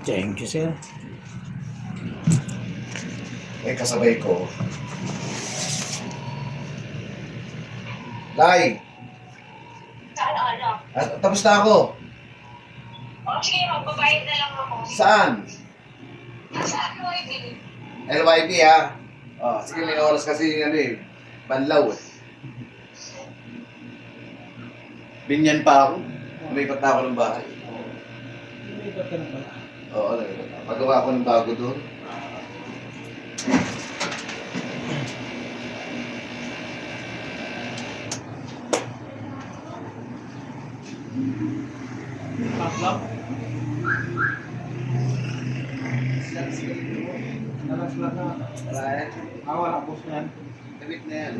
Thank you, sir. May kasabay ko. Lai! Ano? Tapos na ako. O sige, magbabayad na lang ako. Saan? Sa ano eh? LYB ha? Oh, sige, may oras kasi ano eh. Banlaw eh. Binyan pa ako. Umipat na ako ng bahay. Umipat ka na pala. Oo, magawa ako ng bago doon. Paklap. Nalaslat na. Wala yan. Wala boss na yan. Kabit na yan.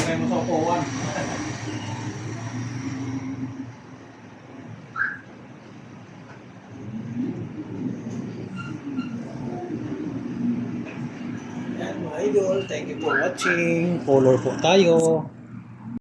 Lagay mo sa upuan. Yan mga idol, thank you for watching. Color po tayo.